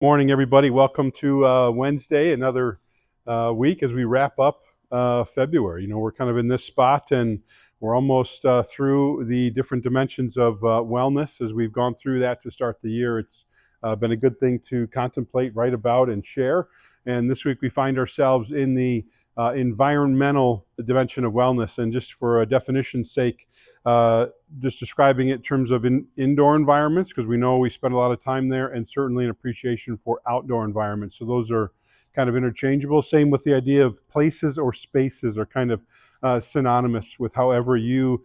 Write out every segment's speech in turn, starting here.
Morning, everybody. Welcome to Wednesday, another week as we wrap up February. We're kind of in this spot and we're almost through the different dimensions of wellness as we've gone through that to start the year. It's been a good thing to contemplate, write about, and share. And this week we find ourselves in the environmental dimension of wellness. And just for a definition's sake, uh, just describing it in terms of indoor environments, because we know we spend a lot of time there, and certainly an appreciation for outdoor environments. So those are kind of interchangeable. Same with the idea of places or spaces are kind of synonymous with however you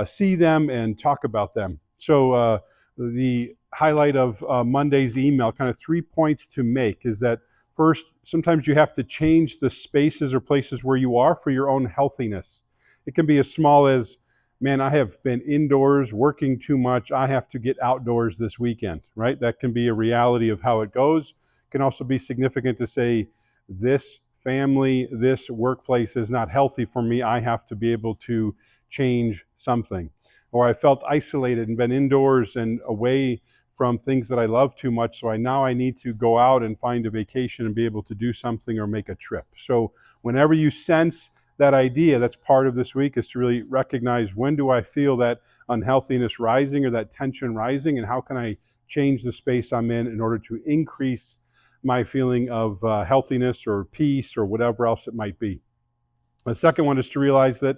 see them and talk about them. So the highlight of Monday's email, kind of 3 points to make, is that first, sometimes you have to change the spaces or places where you are for your own healthiness. It can be as small as, man, I have been indoors working too much. I have to get outdoors this weekend, right? That can be a reality of how it goes. It can also be significant to say, this family, this workplace is not healthy for me. I have to be able to change something. Or I felt isolated and been indoors and away from things that I love too much. So now I need to go out and find a vacation and be able to do something or make a trip. So whenever you sense that idea, that's part of this week, is to really recognize, when do I feel that unhealthiness rising or that tension rising, and how can I change the space I'm in order to increase my feeling of healthiness or peace or whatever else it might be. The second one is to realize that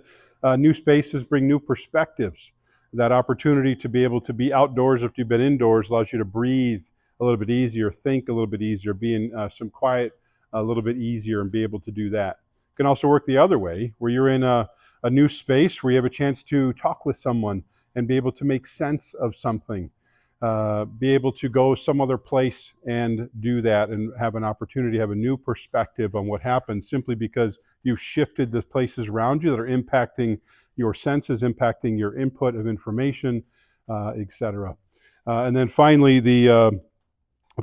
new spaces bring new perspectives. That opportunity to be able to be outdoors after you've been indoors allows you to breathe a little bit easier, think a little bit easier, be in some quiet a little bit easier, and be able to do that. It can also work the other way, where you're in a new space where you have a chance to talk with someone and be able to make sense of something, be able to go some other place and do that, and have an opportunity to have a new perspective on what happened, simply because you've shifted the places around you that are impacting your senses, impacting your input of information, etc. And then finally, the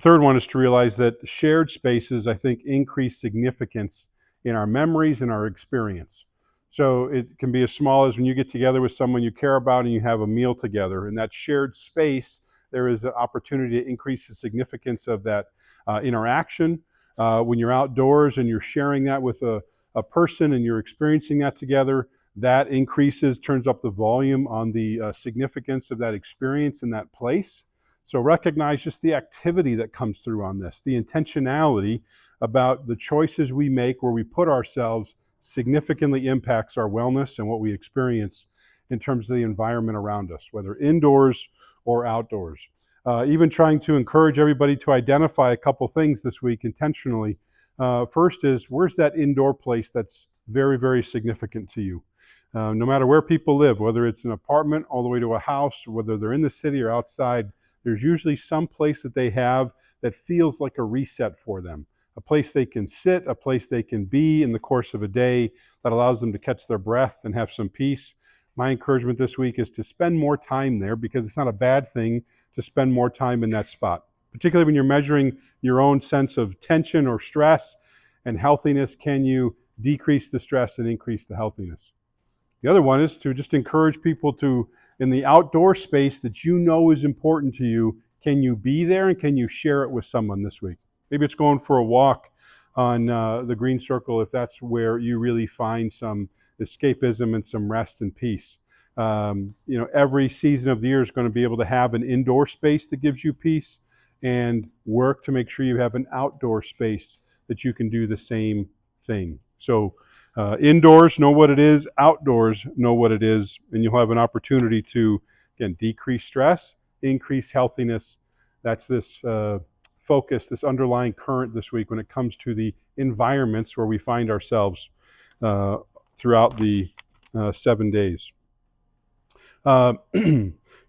third one is to realize that shared spaces, I think, increase significance in our memories and our experience. So it can be as small as when you get together with someone you care about and you have a meal together. In that shared space, there is an opportunity to increase the significance of that interaction. When you're outdoors and you're sharing that with a person and you're experiencing that together, that increases, turns up the volume on the significance of that experience in that place. So recognize just the activity that comes through on this, the intentionality about the choices we make where we put ourselves significantly impacts our wellness and what we experience in terms of the environment around us, whether indoors or outdoors. Even trying to encourage everybody to identify a couple things this week intentionally. First is, where's that indoor place that's very, very significant to you? No matter where people live, whether it's an apartment all the way to a house, whether they're in the city or outside, there's usually some place that they have that feels like a reset for them, a place they can sit, a place they can be in the course of a day that allows them to catch their breath and have some peace. My encouragement this week is to spend more time there, because it's not a bad thing to spend more time in that spot, particularly when you're measuring your own sense of tension or stress and healthiness. Can you decrease the stress and increase the healthiness? The other one is to just encourage people to, in the outdoor space that you know is important to you, can you be there and can you share it with someone this week? Maybe it's going for a walk on the green circle, if that's where you really find some escapism and some rest and peace. Every season of the year is going to be able to have an indoor space that gives you peace, and work to make sure you have an outdoor space that you can do the same thing. So indoors, know what it is. Outdoors, know what it is. And you'll have an opportunity to, again, decrease stress, increase healthiness. That's this focus, this underlying current this week when it comes to the environments where we find ourselves uh, throughout the 7 days. Uh,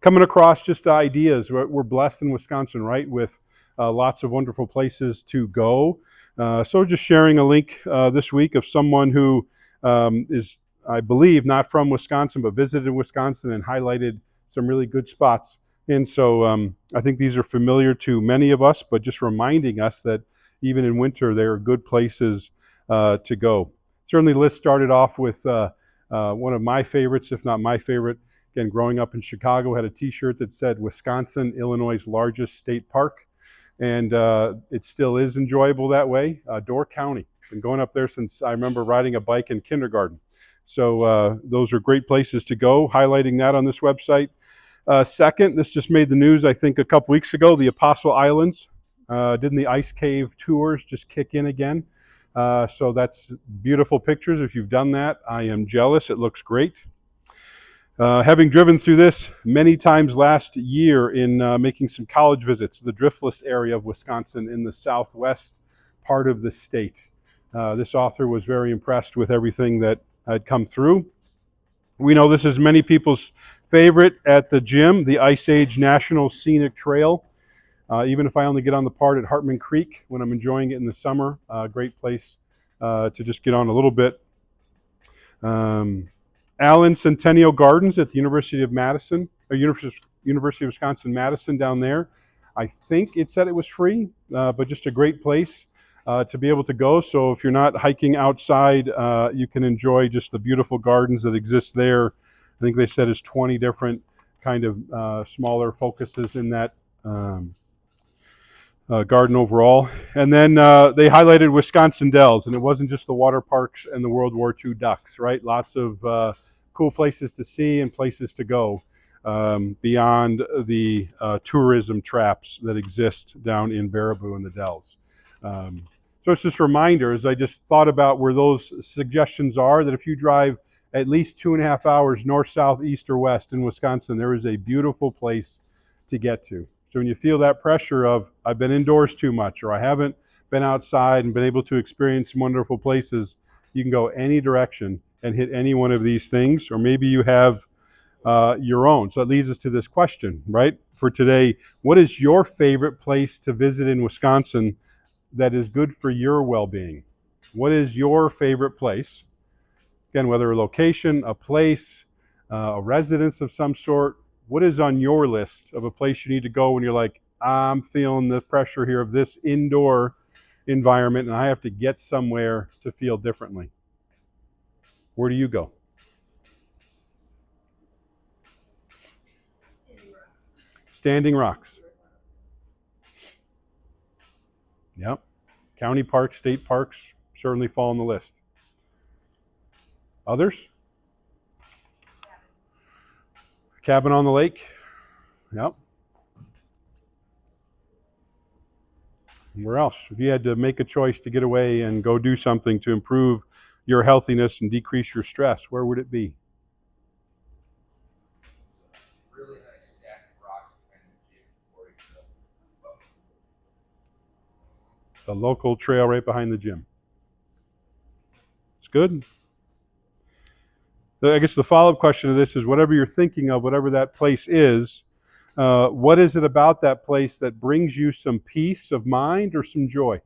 Coming across just ideas. We're blessed in Wisconsin, right, with lots of wonderful places to go. So just sharing a link this week of someone who is, I believe, not from Wisconsin, but visited Wisconsin and highlighted some really good spots. And so I think these are familiar to many of us, but just reminding us that even in winter, there are good places to go. Certainly, the list started off with one of my favorites, if not my favorite. Again, growing up in Chicago, had a T-shirt that said Wisconsin, Illinois' largest state park. and it still is enjoyable that way. Door County. Been going up there since I remember riding a bike in kindergarten. So those are great places to go, highlighting that on this website. Second, this just made the news, I think, a couple weeks ago. The Apostle Islands. Didn't the ice cave tours just kick in again? So that's beautiful pictures. If you've done that, I am jealous. It looks great. Having driven through this many times last year in making some college visits to the Driftless area of Wisconsin in the southwest part of the state. This author was very impressed with everything that had come through. We know this is many people's favorite at the gym, the Ice Age National Scenic Trail. Even if I only get on the part at Hartman Creek when I'm enjoying it in the summer, great place to just get on a little bit. Allen Centennial Gardens at the University of Madison, or University of Wisconsin-Madison down there. I think it said it was free, but just a great place to be able to go. So if you're not hiking outside, you can enjoy just the beautiful gardens that exist there. I think they said it's 20 different kind of smaller focuses in that garden overall. And then they highlighted Wisconsin Dells, and it wasn't just the water parks and the World War II ducks, right? Lots of cool places to see and places to go beyond the tourism traps that exist down in Baraboo and the Dells. So it's just a reminder, as I just thought about where those suggestions are, that if you drive at least 2.5 hours north, south, east, or west in Wisconsin, there is a beautiful place to get to. So when you feel that pressure of, I've been indoors too much, or I haven't been outside and been able to experience some wonderful places, you can go any direction and hit any one of these things, or maybe you have your own. So it leads us to this question, right, for today. What is your favorite place to visit in Wisconsin that is good for your well-being? What is your favorite place? Again, whether a location, a place, a residence of some sort, what is on your list of a place you need to go when you're like, I'm feeling the pressure here of this indoor environment and I have to get somewhere to feel differently? Where do you go? Standing Rocks. Yep. County parks, state parks certainly fall on the list. Others? Cabin on the Lake. Yep. Where else? If you had to make a choice to get away and go do something to improve your healthiness and decrease your stress, where would it be? Really nice stack of rocks behind the gym before you go. The local trail right behind the gym. It's good. I guess the follow-up question to this is, whatever you're thinking of, whatever that place is, what is it about that place that brings you some peace of mind or some joy?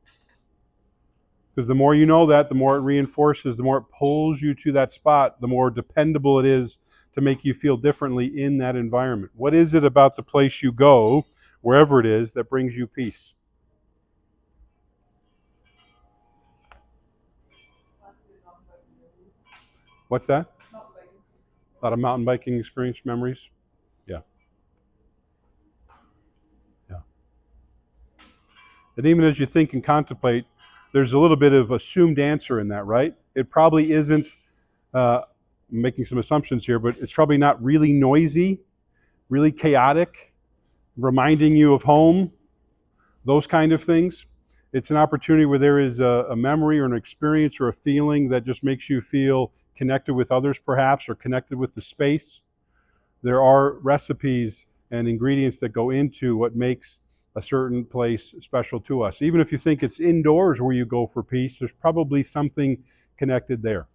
Because the more you know that, the more it reinforces, the more it pulls you to that spot, the more dependable it is to make you feel differently in that environment. What is it about the place you go, wherever it is, that brings you peace? What's that? A lot of mountain biking experience memories? Yeah. Yeah. And even as you think and contemplate, there's a little bit of assumed answer in that, right? It probably isn't, I'm making some assumptions here, but it's probably not really noisy, really chaotic, reminding you of home, those kind of things. It's an opportunity where there is a memory or an experience or a feeling that just makes you feel connected with others, perhaps, or connected with the space. There are recipes and ingredients that go into what makes a certain place special to us. Even if you think it's indoors where you go for peace, there's probably something connected there,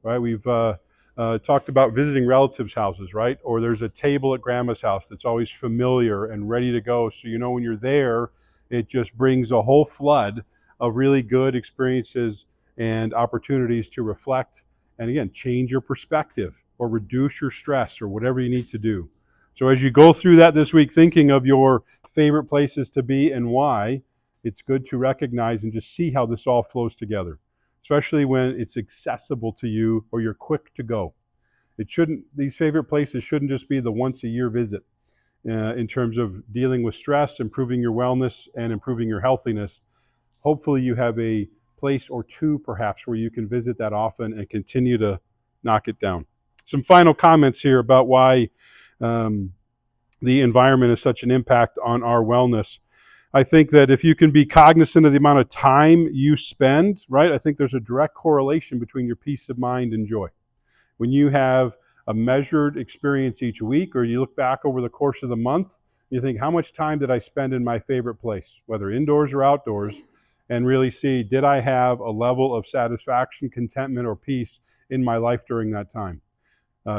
right? We've talked about visiting relatives' houses, right? Or there's a table at grandma's house that's always familiar and ready to go. So you know when you're there, it just brings a whole flood of really good experiences and opportunities to reflect and, again, change your perspective or reduce your stress or whatever you need to do. So as you go through that this week, thinking of your favorite places to be and why, it's good to recognize and just see how this all flows together, especially when it's accessible to you or you're quick to go. These favorite places shouldn't just be the once a year visit. in terms of dealing with stress, improving your wellness, and improving your healthiness. Hopefully you have a place or two perhaps where you can visit that often and continue to knock it down. Some final comments here about why the environment has such an impact on our wellness. I think that if you can be cognizant of the amount of time you spend, right, I think there's a direct correlation between your peace of mind and joy. When you have a measured experience each week, or you look back over the course of the month, you think, how much time did I spend in my favorite place, whether indoors or outdoors, and really see, did I have a level of satisfaction, contentment, or peace in my life during that time?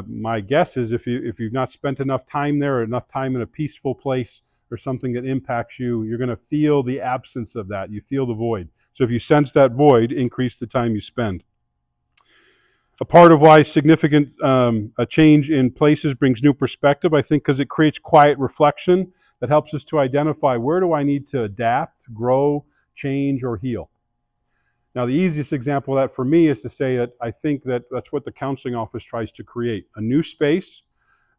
My guess is if you've not spent enough time there or enough time in a peaceful place or something that impacts you, you're going to feel the absence of that. You feel the void. So if you sense that void, increase the time you spend. A part of why significant a change in places brings new perspective, I think, because it creates quiet reflection that helps us to identify, where do I need to adapt, grow, change, or heal? Now, the easiest example of that for me is to say that I think that that's what the counseling office tries to create, a new space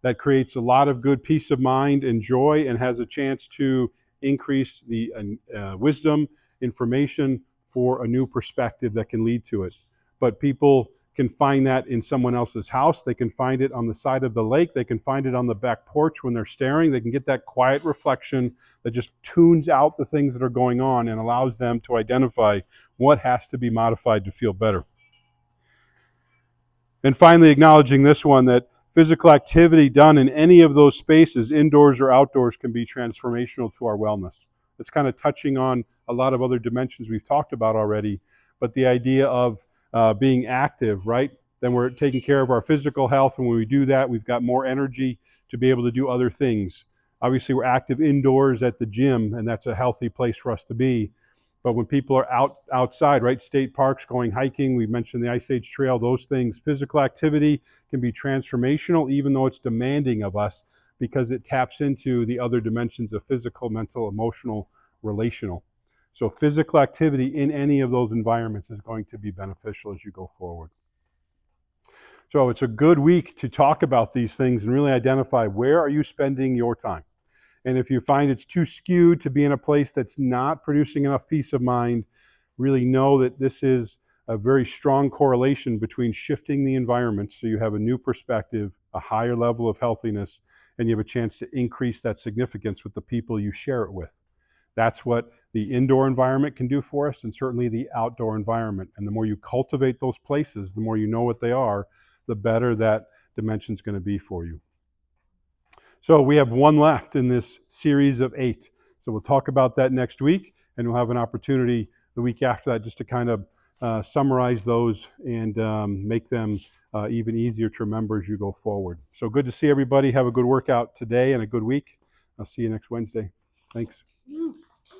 that creates a lot of good peace of mind and joy and has a chance to increase the wisdom, information for a new perspective that can lead to it. But people can find that in someone else's house. They can find it on the side of the lake. They can find it on the back porch when they're staring. They can get that quiet reflection that just tunes out the things that are going on and allows them to identify what has to be modified to feel better. And finally, acknowledging this one, that physical activity done in any of those spaces, indoors or outdoors, can be transformational to our wellness. It's kind of touching on a lot of other dimensions we've talked about already, but the idea of being active, right? Then we're taking care of our physical health, and when we do that, we've got more energy to be able to do other things. Obviously, we're active indoors at the gym, and that's a healthy place for us to be. But when people are outside, right, state parks, going hiking, we mentioned the Ice Age Trail, those things, physical activity can be transformational, even though it's demanding of us, because it taps into the other dimensions of physical, mental, emotional, relational. So physical activity in any of those environments is going to be beneficial as you go forward. So it's a good week to talk about these things and really identify, where are you spending your time? And if you find it's too skewed to be in a place that's not producing enough peace of mind, really know that this is a very strong correlation between shifting the environment so you have a new perspective, a higher level of healthiness, and you have a chance to increase that significance with the people you share it with. That's what the indoor environment can do for us, and certainly the outdoor environment. And the more you cultivate those places, the more you know what they are, the better that dimension is going to be for you. So we have one left in this series of 8. So we'll talk about that next week, and we'll have an opportunity the week after that just to kind of summarize those and make them even easier to remember as you go forward. So good to see everybody. Have a good workout today and a good week. I'll see you next Wednesday. Thanks.